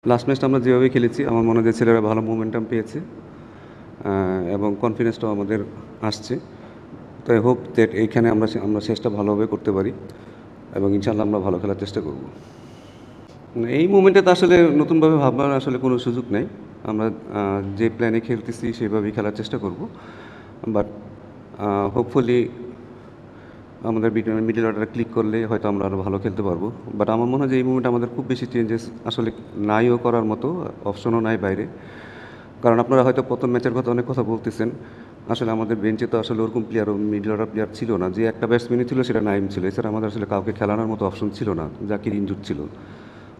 Last ম্যাচটা আমরা যেভাবে খেলেছি আমার মনে হয় যে ছেলেরা ভালো মোমেন্টাম পেয়েছে এবং কনফিডেন্সটাও আমাদের আসছে। তো আই হোপ দ্যাট এইখানে আমরা শেষটা ভালোভাবে করতে পারি এবং ইনশাআল্লাহ আমরা ভালো খেলার চেষ্টা করব। এই মোমেন্টে তো আসলে নতুনভাবে ভাববার আসলে কোনো সুযোগ নেই। আমরা যে প্ল্যানে খেলতেছি সেভাবেই খেলার চেষ্টা করব। বাট হোপফুলি আমাদের মিডল অর্ডারে ক্লিক করলে হয়তো আমরা আরও ভালো খেলতে পারবো। বাট আমার মনে হয় যে এই মুভমেন্টে আমাদের খুব বেশি চেঞ্জেস আসলে নাইও করার মতো, অপশনও নাই বাইরে। কারণ আপনারা হয়তো প্রথম ম্যাচের কথা অনেক কথা বলতেছেন, আসলে আমাদের বেঞ্চে তো আসলে ওরকম প্লেয়ারও মিডল অর্ডার প্লেয়ার ছিল না। যে একটা ব্যাটসম্যানই ছিল সেটা নাইম ছিল, এছাড়া আমাদের আসলে কাউকে খেলানোর মতো অপশন ছিল না, জাকির ইনজুর ছিল।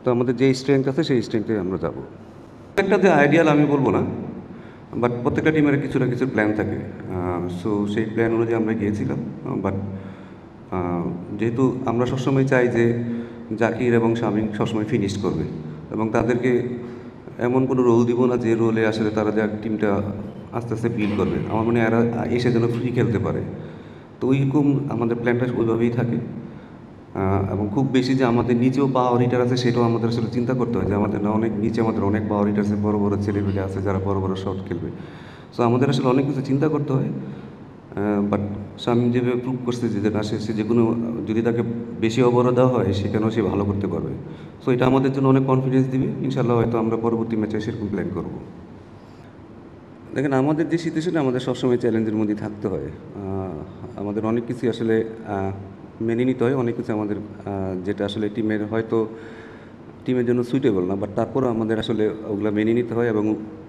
তো আমাদের যেই স্ট্রেংথ আছে সেই স্ট্রেংথে আমরা যাব। একটা যে আইডিয়াল আমি বলবো না, বাট প্রত্যেকটা টিমের কিছু না কিছু প্ল্যান থাকে। সো সেই প্ল্যান অনুযায়ী আমরা গিয়েছিলাম। বাট যেহেতু আমরা সবসময় চাই যে জাকির এবং শামীম সবসময় ফিনিশ করবে এবং তাদেরকে এমন কোনো রোল দিব না যে রোলে আসলে তারা যা টিমটা আস্তে আস্তে বিল্ড করবে। আমার মনে হয় এরা এসে যেন ফ্রি খেলতে পারে। তো ওইরকম আমাদের প্ল্যানটা ওইভাবেই থাকে। এবং খুব বেশি যে আমাদের নিচেও পাওয়ার হিটার আছে সেটাও আমাদের আসলে চিন্তা করতে হয় যে আমাদের না অনেক নিচে আমাদের অনেক পাওয়ার হিটার আছে, বড় বড় ছেলেপেলে আছে যারা বড় বড় শট খেলবে। সো আমাদের আসলে অনেক কিছু চিন্তা করতে হয়। বাট শামীম যেভাবে প্রুভ করছে যে না সে যে কোনো যদি তাকে বেশি ওভার দেওয়া হয় সেখানেও সে ভালো করতে পারবে। সো এটা আমাদের জন্য অনেক কনফিডেন্স দিবে। ইনশাল্লাহ হয়তো আমরা পরবর্তী ম্যাচে সেরকম প্ল্যান করব। দেখেন, আমাদের যে সিচুয়েশনে আমাদের সবসময় চ্যালেঞ্জের মধ্যেই থাকতে হয়। আমাদের অনেক কিছু আসলে মেনে নিতে হয়, অনেক কিছু আমাদের যেটা আসলে টিমের জন্য সুইটেবল না, বাট তারপরেও আমাদের আসলে ওগুলো মেনে নিতে হয় এবং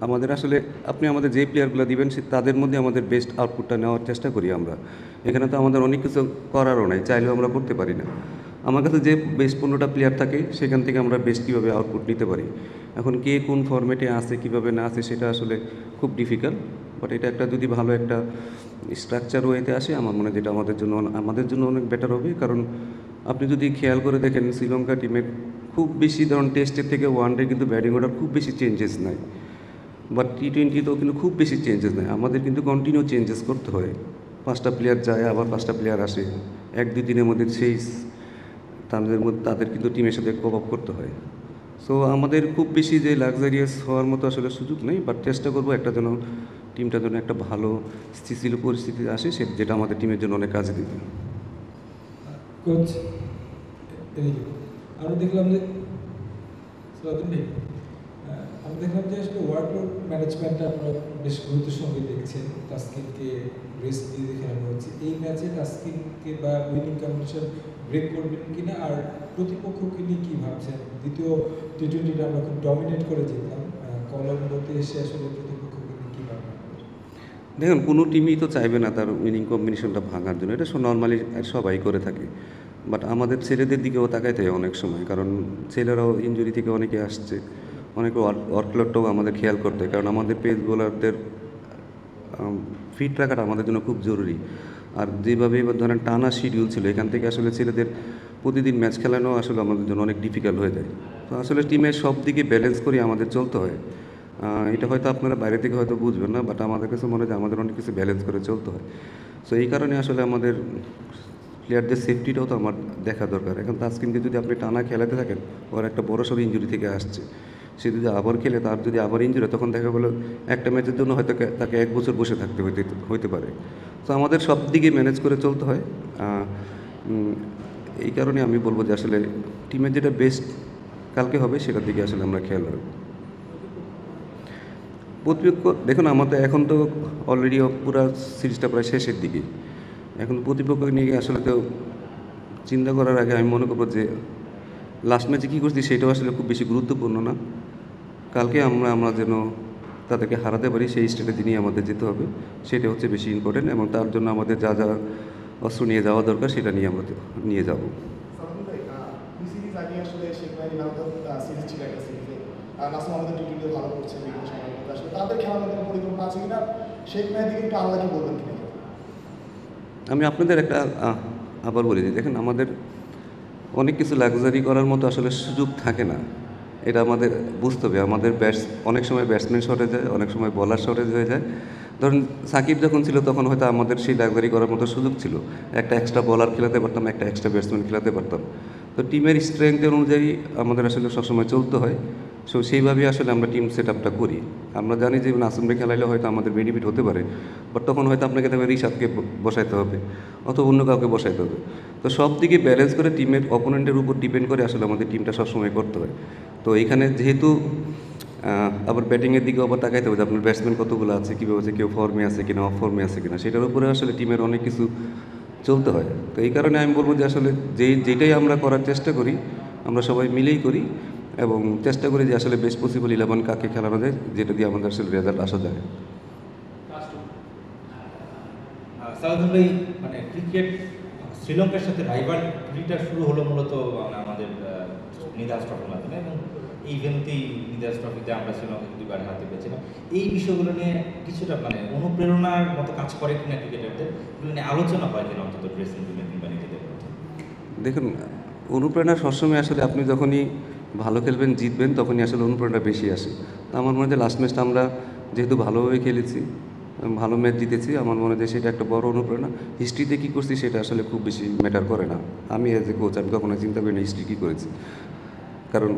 আমাদের আসলে আপনি আমাদের যে প্লেয়ারগুলো দিবেন তাদের মধ্যে আমাদের বেস্ট আউটপুটটা নেওয়ার চেষ্টা করি আমরা। এখানে তো আমাদের অনেক কিছু করারও নাই, চাইলেও আমরা করতে পারি না। আমার কাছে যে বেস্ট 15টা প্লেয়ার থাকে সেখান থেকে আমরা বেস্ট কীভাবে আউটপুট নিতে পারি। এখন কে কোন ফরম্যাটে আছে কীভাবে না আছে সেটা আসলে খুব ডিফিকাল্ট। বাট এটা একটা যদি ভালো একটা স্ট্রাকচার ওয়েতে আসে আমার মনে হয় যেটা আমাদের জন্য অনেক বেটার হবে। কারণ আপনি যদি খেয়াল করে দেখেন শ্রীলঙ্কা টিমের খুব বেশি ধরুন টেস্টের থেকে ওয়ানডে কিন্তু ব্যাটিং অর্ডার খুব বেশি চেঞ্জেস নাই, বাট টি20তেও কিন্তু খুব বেশি চেঞ্জেস নাই। আমাদের কিন্তু কন্টিনিউ চেঞ্জেস করতে হয়, 5টা প্লেয়ার যায় আবার 5টা প্লেয়ার আসে, 1-2 দিনের মধ্যে তাদের কিন্তু টিমের সাথে কোপ আপ করতে হয়। সো আমাদের খুব বেশি যে লাক্সারিয়াস হওয়ার মতো আসলে সুযোগ নেই, বাট চেষ্টা করবো একটা যেন টিমটা যেন একটা ভালো স্থিতিশীল পরিস্থিতি আসে যেটা আমাদের টিমের জন্য অনেক কাজে দেবে। কোচ আমরা দেখলাম যে সালাউদ্দিন ভাই, আমি দেখলাম যে আসলে ওয়ার্কলোড ম্যানেজমেন্টটা আপনারা বেশ গুরুত্বের সঙ্গে দেখছেন। তাসকিনকে রেস্ট দিয়ে খেলানো হচ্ছে এই ম্যাচে, তাসকিনকে বা উইনিং কম্বিনেশন ব্রেক করবেন কিনা, আর প্রতিপক্ষকে নিয়ে কী ভাবছেন? দ্বিতীয় টি20টা আমরা খুব ডমিনেট করে জিতলাম, কলম্বোতে এসে আসলে প্রতিপক্ষকে নিয়ে কী ভাববেন? দেখুন, কোনো টিমই তো চাইবে না তার উইনিং কম্বিনেশনটা ভাঙার জন্য, এটা নর্মালি সবাই করে থাকে। বাট আমাদের ছেলেদের দিকেও তাকাইতে হয় অনেক সময়, কারণ ছেলেরাও ইনজুরি থেকে অনেকে আসছে, অনেকে ওয়ার্কলোডটাও আমাদের খেয়াল করতে হয়। কারণ আমাদের পেস বোলারদের ফিট রাখাটা আমাদের জন্য খুব জরুরি। আর যেভাবে এবার ধরেন টানা শিডিউল ছিল, এখান থেকে আসলে ছেলেদের প্রতিদিন ম্যাচ খেলানো আসলে আমাদের জন্য অনেক ডিফিকাল্ট হয়ে যায়। তো আসলে টিমের সব দিকে ব্যালেন্স করে আমাদের চলতে হয়। এটা হয়তো আপনারা বাইরে থেকে হয়তো বুঝবেন না, বাট আমাদের কাছে মনে হয় যে আমাদের অনেক কিছু ব্যালেন্স করে চলতে হয়। সো এই কারণে আসলে আমাদের প্লেয়ারদের সেফটিটাও তো আমার দেখা দরকার। এখন তাসকিনকে যদি আপনি টানা খেলাতে থাকেন, ওর একটা বড়সড় ইনজুরি থেকে আসছে, সে যদি আবার খেলে তার যদি আবার ইনজুরি তখন দেখা গেলো একটা ম্যাচের জন্য হয়তো তাকে 1 বছর বসে থাকতে হইতে পারে। তো আমাদের সব দিকে ম্যানেজ করে চলতে হয়। এই কারণে আমি বলবো যে আসলে টিমের যেটা বেস্ট কালকে হবে সেটার দিকে আসলে আমরা খেয়াল রাখবো। প্রতিপক্ষ দেখুন, আমাদের এখন তো অলরেডি পুরো সিরিজটা প্রায় শেষের দিকে। এখন প্রতিপক্ষকে নিয়ে আসলে তো চিন্তা করার আগে আমি মনে করবো যে লাস্ট ম্যাচে কী করছি সেটাও আসলে খুব বেশি গুরুত্বপূর্ণ না। কালকে আমরা যেন তাদেরকে হারাতে পারি সেই স্ট্র্যাটেজি নিয়ে আমাদের যেতে হবে, সেটা হচ্ছে বেশি ইম্পর্টেন্ট। এবং তার জন্য আমাদের যা যা অস্ত্র নিয়ে যাওয়া দরকার সেটা নিয়ে আমরা নিয়ে যাব। আমি আপনাদের একটা আবার বলি যে দেখেন, আমাদের অনেক কিছু লাক্সারি করার মতো আসলে সুযোগ থাকে না, এটা আমাদের বুঝতে হবে। আমাদের অনেক সময় ব্যাটসম্যান শর্টেজ হয়, অনেক সময় বলার শর্টেজ হয়ে যায়। ধরুন সাকিব যখন ছিল তখন হয়তো আমাদের সেই লাক্সারি করার মতো সুযোগ ছিল, একটা এক্সট্রা বলার খেলাতে পারতাম, একটা এক্সট্রা ব্যাটসম্যান খেলাতে পারতাম। তো টিমের স্ট্রেংথের অনুযায়ী আমাদের আসলে সবসময় চলতে হয়। সো সেইভাবেই আসলে আমরা টিম সেট আপটা করি। আমরা জানি যে নাসিমরে খেলাইলে হয়তো আমাদের বেনিফিট হতে পারে, বাট তখন হয়তো আপনাকে তবে রিশাদকে বসাইতে হবে অথবা অন্য কাউকে বসাইতে হবে। তো সব দিকে ব্যালেন্স করে টিমের অপোনেন্টের উপর ডিপেন্ড করে আসলে আমাদের টিমটা সবসময় করতে হয়। তো এইখানে যেহেতু আবার ব্যাটিংয়ের দিকে আবার তাকাইতে হবে যে আপনার ব্যাটসম্যান কতগুলো আছে, কীভাবে আছে, কেউ ফর্মে আছে কিনা, অফ ফর্মে আছে কিনা, সেটার উপরে আসলে টিমের অনেক কিছু চলতে হয়। তো এই কারণে আমি বলবো যে আসলে যেটাই আমরা করার চেষ্টা করি আমরা সবাই মিলেই করি এবং চেষ্টা করি যে আসলে বেস্ট পসিবল 11 কাকে খেলানো যায়, যেটা দিয়ে আমাদের আসলে রেজাল্ট আসা যায়। সালাউদ্দিন ভাই, মানে ক্রিকেট শ্রীলঙ্কার সাথে রাইভালরিটা শুরু হলো মূলত আমাদের নিদাস ট্রফির মাধ্যমে, এবং এই ভেন্যুতেই নিদাস ট্রফিতে আমরা শ্রীলঙ্কাকে দুবার হাতে পেয়েছিলাম। এই বিষয়গুলো নিয়ে কিছুটা মানে অনুপ্রেরণার মতো কাজ করে কিনা ক্রিকেটারদের, এগুলো নিয়ে আলোচনা হয় কিনা অন্তত ড্রেসিং রুমে কিংবা নিজেদের মধ্যে? দেখুন, অনুপ্রেরণা সবসময় আসলে আপনি যখনই ভালো খেলবেন, জিতবেন, তখনই আসলে অনুপ্রেরণা বেশি আসে। তো আমার মনে হয় যে লাস্ট ম্যাচটা আমরা যেহেতু ভালোভাবে খেলেছি, ভালো ম্যাচ জিতেছি, আমার মনে হয় যে সেটা একটা বড় অনুপ্রেরণা। হিস্ট্রিতে কী করছি সেটা আসলে খুব বেশি ম্যাটার করে না। আমি এজ এ কোচ আমি কখনো চিন্তা করি না হিস্ট্রি কী করেছি, কারণ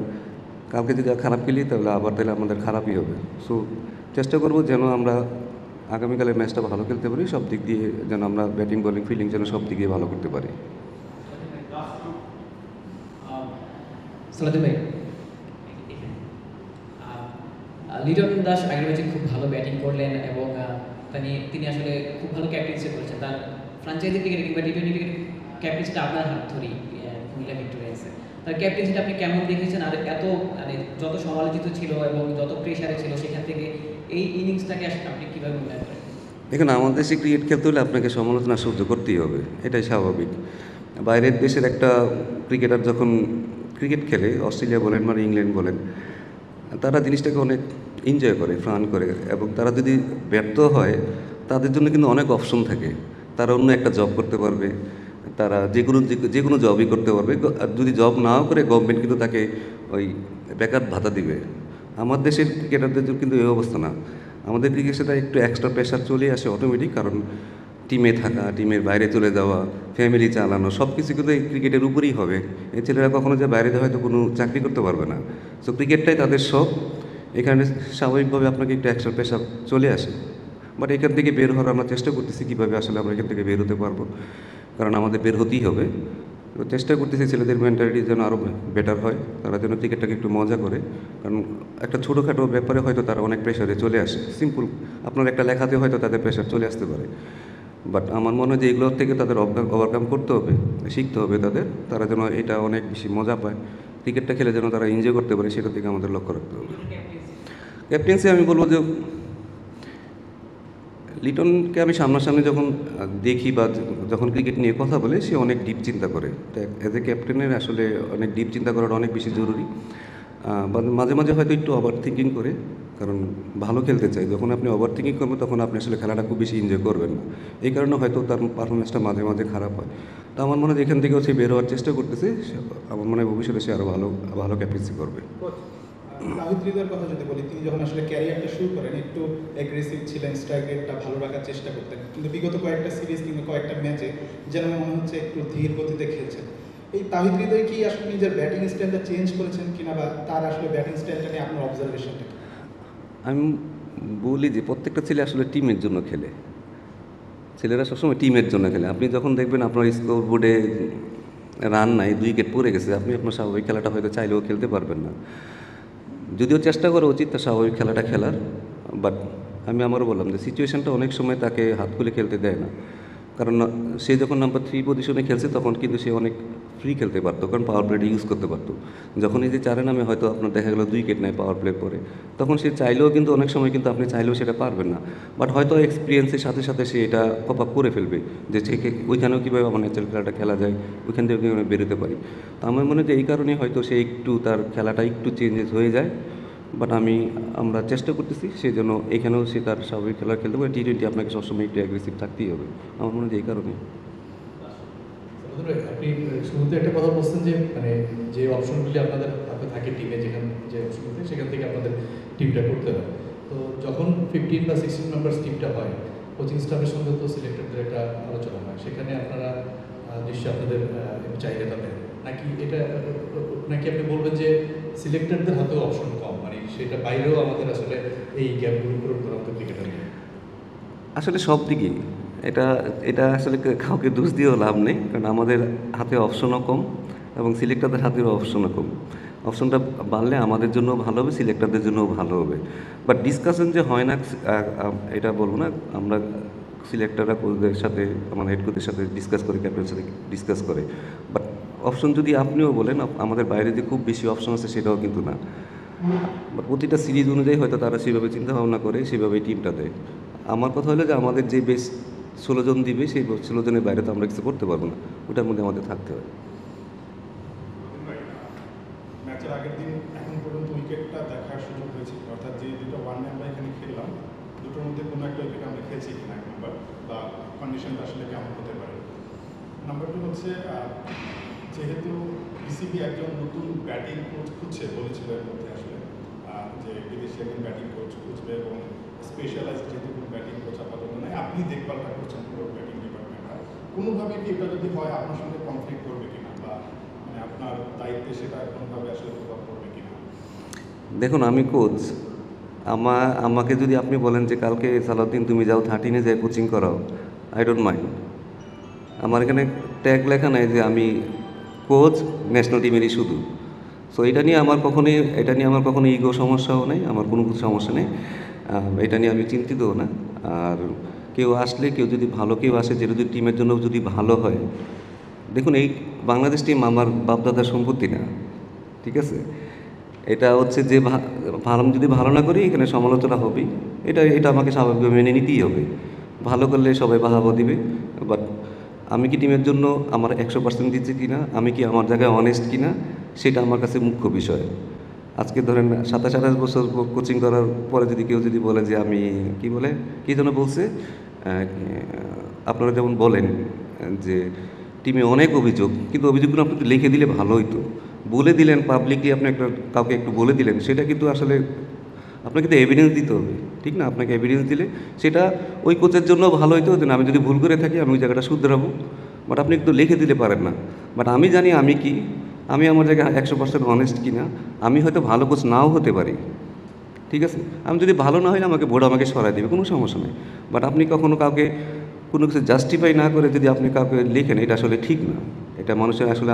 কালকে যদি খারাপ খেলি তাহলে আমাদের খারাপই হবে। সো চেষ্টা করব যেন আমরা আগামীকালের ম্যাচটা ভালো খেলতে পারি, সব দিক দিয়ে যেন আমরা ব্যাটিং বোলিং ফিল্ডিং যেন সব দিক দিয়ে ভালো করতে পারি। সালাউদ্দিন ভাই, লিটন দাস আগের ম্যাচে খুব ভালো ব্যাটিং করলেন এবং তিনি আসলে খুব ভালো ক্যাপ্টেন্সি করেছেন। তার ফ্র্যাঞ্চাইজি ক্রিকেট কিংবা টি-20 ক্রিকেট ক্যাপ্টেন্সিটা আপনার হাত ধরেই কুমিল্লা ভিক্টোরিয়ান্সে। তার ক্যাপ্টেন্সিটা আপনি কেমন দেখেছেন? আর এত মানে যত সমালোচিত ছিল এবং যত প্রেশারে ছিল, সেখান থেকে এই ইনিংসটাকে আপনি কীভাবে মূল্যায়ন করেন? দেখুন, আমাদের দেশে ক্রিকেট খেলতে হলে আপনাকে সমালোচনা সহ্য করতেই হবে, এটাই স্বাভাবিক। বাইরের দেশের একটা ক্রিকেটার যখন ক্রিকেট খেলে, অস্ট্রেলিয়া বলেন মানে ইংল্যান্ড বলেন, তারা জিনিসটাকে অনেক এনজয় করে, ফান করে, এবং তারা যদি ব্যর্থ হয় তাদের জন্য কিন্তু অনেক অপশন থাকে। তারা অন্য একটা জব করতে পারবে, তারা যে কোনো জবই করতে পারবে। আর যদি জব নাও করে, গভর্নমেন্ট কিন্তু তাকে ওই বেকার ভাতা দিবে। আমার দেশের ক্রিকেটারদের কিন্তু এই অবস্থা না। আমাদের ক্রিকেটের সাথে একটু এক্সট্রা প্রেশার চলে আসে অটোমেটিক, কারণ টিমে থাকা, টিমের বাইরে চলে যাওয়া, ফ্যামিলি চালানো, সব কিছু কিন্তু এই ক্রিকেটের উপরেই হবে। এই ছেলেরা কখনো যে বাইরে হয়তো কোনো চাকরি করতে পারবে না। সো ক্রিকেটটাই তাদের সব, এখানে স্বাভাবিকভাবে আপনাকে একটু এক্সট্রা প্রেশার চলে আসে। বাট এখান থেকে বের হওয়ার আমরা চেষ্টা করতেছি কীভাবে আসলে আমরা এখান থেকে বের হতে পারবো, কারণ আমাদের বের হতেই হবে। তো চেষ্টা করতেছি ছেলেদের মেন্টালিটি যেন আরও বেটার হয়, তারা যেন ক্রিকেটটাকে একটু মজা করে। কারণ একটা ছোটোখাটো ব্যাপারে হয়তো তারা অনেক প্রেশারে চলে আসে। সিম্পল আপনার একটা লেখাতে হয়তো তাদের প্রেশার চলে আসতে পারে, বাট আমার মনে হয় যে এগুলোর থেকে তাদের ওভারকাম করতে হবে, শিখতে হবে তাদের। তারা যেন এটা অনেক বেশি মজা পায়, ক্রিকেটটা খেলে যেন তারা এনজয় করতে পারে, সেটার দিকে আমাদের লক্ষ্য রাখতে হবে। ক্যাপ্টেন্সি আমি বলবো যে লিটনকে আমি সামনাসামনি যখন দেখি বা যখন ক্রিকেট নিয়ে কথা বলে, সে অনেক ডিপ চিন্তা করে। তো অ্যাজ এ ক্যাপ্টেনের আসলে অনেক ডিপ চিন্তা করাটা অনেক বেশি জরুরি। মাঝে মাঝে হয়তো একটু ওভার থিঙ্কিং করে, কারণ ভালো খেলতে চাই। যখন আপনি ওভার থিঙ্কিং করবেন তখন আপনি আসলে খেলাটা খুব বেশি এনজয় করবেন না। এই কারণে হয়তো তার পারফরমেন্সটা মাঝে মাঝে খারাপ হয়। তো আমার মনে হয় এখান থেকেও সে বের হওয়ার চেষ্টা করতেছে। আমার মনে হয় ভবিষ্যতে সে আরও ভালো ক্যাপ্টেন্সি করবে। তাহিদ হৃদয়ের কথা যদি বলি, তিনি যখন আসলে ক্যারিয়ারটা শুরু করেন একটু অ্যাগ্রেসিভ ছিলেন, স্ট্রাইক রেটটা ভালো রাখার চেষ্টা করতেন, কিন্তু বিগত কয়েকটা সিরিজ কিংবা কয়েকটা ম্যাচে যেন মনে হচ্ছে একটু ধীর গতিতে খেলছেন। এই তাহিদ হৃদয় কি আসলে নিজের ব্যাটিং স্টাইলটা চেঞ্জ করেছেন কিনা, বা তার আসলে ব্যাটিং স্টাইলটা নিয়ে আপনার অবজারভেশনটা? আমি বলি যে প্রত্যেকটা ছেলে আসলে টিমের জন্য খেলে। ছেলেরা সবসময় টিমের জন্য খেলে। আপনি যখন দেখবেন আপনার স্কোর বোর্ডে রান নাই, 2 উইকেট পড়ে গেছে, আপনি আপনার স্বাভাবিক খেলাটা হয়তো চাইলেও খেলতে পারবেন না। যদিও চেষ্টা করা উচিত তার স্বাভাবিক খেলাটা খেলার, বাট আমি আমারও বললাম যে সিচুয়েশানটা অনেক সময় তাকে হাত খুলে খেলতে দেয় না। কারণ সে যখন নাম্বার 3 পজিশনে খেলছে তখন কিন্তু সে অনেক ফ্রি খেলতে পারতো, কারণ পাওয়ার প্লেটা ইউজ করতে পারতো। যখন এই যে 4 নামে হয়তো আপনার দেখা গেলো 2 উইকেট নেয় পাওয়ার প্লে পরে, তখন সে চাইলেও কিন্তু অনেক সময় কিন্তু আপনি চাইলেও সেটা পারবেন না। বাট হয়তো এক্সপিরিয়েন্সের সাথে সাথে সে এটা কপ আপ করে ফেলবে, যে ওইখানেও কীভাবে আমার ন্যাচারাল খেলাটা খেলা যায়, ওইখান থেকে কীভাবে বেরোতে পারি। তো আমার মনে হয় যে এই কারণে হয়তো সে একটু তার খেলাটা একটু চেঞ্জেস হয়ে যায়। বাট আমরা চেষ্টা করতেছি সে যেন এখানেও সে তার স্বাভাবিক খেলা খেলতে পারে। টি-20 আপনাকে সবসময় একটু অ্যাগ্রেসিভ থাকতেই হবে, আমার মনে হয় এই কারণে। আপনি শুরুতে একটা কথা বলছেন যে মানে যে অপশনগুলি আপনাদের হাতে থাকে টিমে, যে অপশনগুলি সেখান থেকে আপনাদের টিমটা করতে হয়। তো যখন 15 বা 16 মেম্বার্স টিমটা হয়, কোচিং স্টাফের সঙ্গে তো সিলেক্টরদের একটা আলোচনা হয়, সেখানে আপনারা নিশ্চয়ই আপনাদের চাহিদাটা দেন নাকি? এটা নাকি আপনি বলবেন যে সিলেক্টরদের হাতেও অপশন কম, মানে সেটা বাইরেও আমাদের আসলে এই গ্যাপগুলো পূরণ করা হতো ক্রিকেটার নিয়ে। আসলে সব দিকেই এটা এটা আসলে কাউকে দোষ দিয়েও লাভ নেই, কারণ আমাদের হাতে অপশনও কম এবং সিলেক্টরদের হাতেও অপশনও কম। অপশনটা বাড়লে আমাদের জন্য ভালো হবে, সিলেক্টরদের জন্যও ভালো হবে। বাট ডিসকাশন যে হয় না এটা বলবো না, আমরা সিলেক্টররা কোচদের সাথে, আমার হেড কোচের সাথে ডিসকাস করে, ক্যাপ্টেনের সাথে ডিসকাস করে। বাট অপশন যদি আপনিও বলেন আমাদের বাইরে যে খুব বেশি অপশন আছে সেটাও কিন্তু না। বাট প্রতিটা সিরিজ অনুযায়ী হয়তো তারা সেভাবে চিন্তা ভাবনা করে, সেভাবেই টিমটা দেয়। আমার কথা হলো যে আমাদের যে বেশ 16 জন দিবে, সেই 16 জনের বাইরে তো আমরা কিছু করতে পারবো না, ওটার মধ্যে আমাদের থাকতে হয়। ম্যাচের আগের দিন এখন পর্যন্ত উইকেটটা দেখার সুযোগ হয়েছে, অর্থাৎ যে দুটো ওয়ান ডে আমরা এখানে খেললাম, দুটোর মধ্যে কোনো একটা উইকেট আমরা খেয়েছি কিনা, এক নম্বর, বা কন্ডিশনটা আসলে কেমন হতে পারে। নাম্বার টু হচ্ছে যেহেতু বিসিবি একজন নতুন ব্যাটিং কোচ খুঁজছে, বলেছিল এর মধ্যে আসলে যে বিদেশি একজন ব্যাটিং কোচ খুঁজবে এবং স্পেশালাইজ যেহেতু কোনো ব্যাটিং কোচ আপাতত নয়, আপনি দেখভালটা করছেন পুরো ব্যাটিং ডিপার্টমেন্টটা, কোনোভাবে কি এটা যদি হয় আপনার সঙ্গে কনফ্লিক্ট করবে কিনা, বা মানে আপনার দায়িত্বে সেটা কোনোভাবে আসলে প্রভাব পড়বে কিনা? দেখুন, আমি কোচ, আমাকে যদি আপনি বলেন যে কালকে সালাউদ্দিন তুমি যাও 13-এ যায় কোচিং করাও, আই ডোন্ট মাইন্ড। আমার এখানে ট্যাগ লেখা নাই যে আমি কোচ ন্যাশনাল টিমেরই শুধু। সো এটা নিয়ে আমার কখনো ইগো সমস্যাও নেই, আমার কোনো কিছু সমস্যা নেই, এটা নিয়ে আমি চিন্তিতও না। আর কেউ আসলে, কেউ যদি ভালো কেউ আসে, যেটা যদি টিমের জন্য যদি ভালো হয়, দেখুন এই বাংলাদেশ টিম আমার বাপদাদার সম্পত্তি না, ঠিক আছে? এটা হচ্ছে যে ভালো যদি ভালো না করি এখানে সমালোচনা হবেই, এটা আমাকে স্বাভাবিকভাবে মেনে নিতেই হবে। ভালো করলে সবাই বাহাবা দিবে, বাট আমি কি টিমের জন্য আমার 100% দিচ্ছি কিনা, আমি কি আমার জায়গায় অনেস্ট কিনা, সেটা আমার কাছে মুখ্য বিষয়। আজকে ধরেন 27-28 বছর কোচিং করার পরে যদি কেউ যদি বলে যে আমি কি যেন বলছে, আপনারা যেমন বলেন যে টিমে অনেক অভিযোগ, কিন্তু অভিযোগগুলো আপনি একটু লিখে দিলে ভালো হইতো। বলে দিলেন পাবলিকলি, আপনি কাউকে একটু বলে দিলেন, সেটা কিন্তু আসলে আপনাকে তো এভিডেন্স দিতে হবে, ঠিক না? আপনাকে এভিডেন্স দিলে সেটা ওই কোচের জন্য ভালো হইতো যে আমি যদি ভুল করে থাকি আমি ওই জায়গাটা শুধরাবো। বাট আপনি একটু লিখে দিতে পারেন না। বাট আমি জানি আমি আমার জায়গায় 100% অনেস্ট কিনা। আমি হয়তো ভালো কোচ নাও হতে পারি, ঠিক আছে? আমি যদি ভালো না হয় আমাকে বোর্ড আমাকে সরাই দেবে, কোনো সমস্যা নেই। বাট আপনি কখনো কাউকে কোনো কিছু জাস্টিফাই না করে যদি আপনি কাউকে লেখেন, এটা আসলে ঠিক না। এটা মানুষের আসলে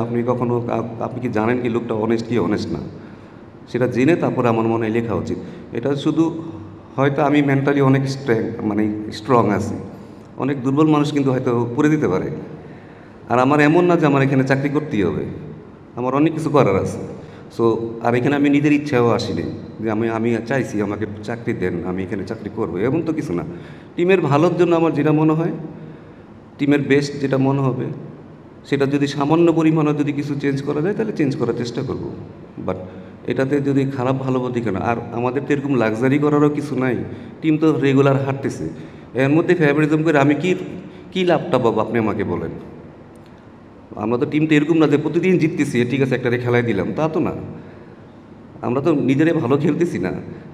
আপনি কি জানেন কি লোকটা অনেস্ট কি অনেস্ট না, সেটা জেনে তারপরে আমার মনে হয় লেখা উচিত। এটা শুধু হয়তো আমি মেন্টালি অনেক স্ট্রং আছি, অনেক দুর্বল মানুষ কিন্তু হয়তো পড়ে দিতে পারে। আর আমার এমন না যে আমার এখানে চাকরি করতেই হবে, আমার অনেক কিছু করার আছে। সো আর এখানে আমি নিজের ইচ্ছাও আসিনি যে আমি চাইছি আমাকে চাকরি দেন, আমি এখানে চাকরি করবো, এমন তো কিছু না। টিমের ভালোর জন্য আমার যেটা মনে হয়, টিমের বেস্ট যেটা মনে হবে, সেটা যদি সামান্য পরিমাণে যদি কিছু চেঞ্জ করা যায় তাহলে চেঞ্জ করার চেষ্টা করব। বাট এটাতে যদি খারাপ ভালো বলতে কেন, আর আমাদের তো এরকম লাক্সারি করারও কিছু নাই। টিম তো রেগুলার হাঁটতেছে, এর মধ্যে ফেভারিজম করে আমি কী লাভটা পাবো আপনি আমাকে বলেন। আমরা তো টিমটা এরকম না যে প্রতিদিন জিততেছি, ঠিক আছে একটা খেলায় দিলাম, তা তো না। আমরা তো নিজেরাই ভালো খেলতেছি না।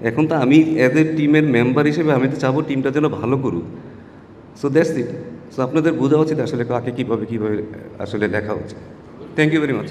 এখন তো আমি অ্যাজ এ টিমের মেম্বার হিসেবে আমি তো চাবো টিমটা যেন ভালো করুক। So that's it. সো আপনাদের বোঝা উচিত আসলে কাকে কীভাবে আসলে দেখা উচিত। Thank you very much.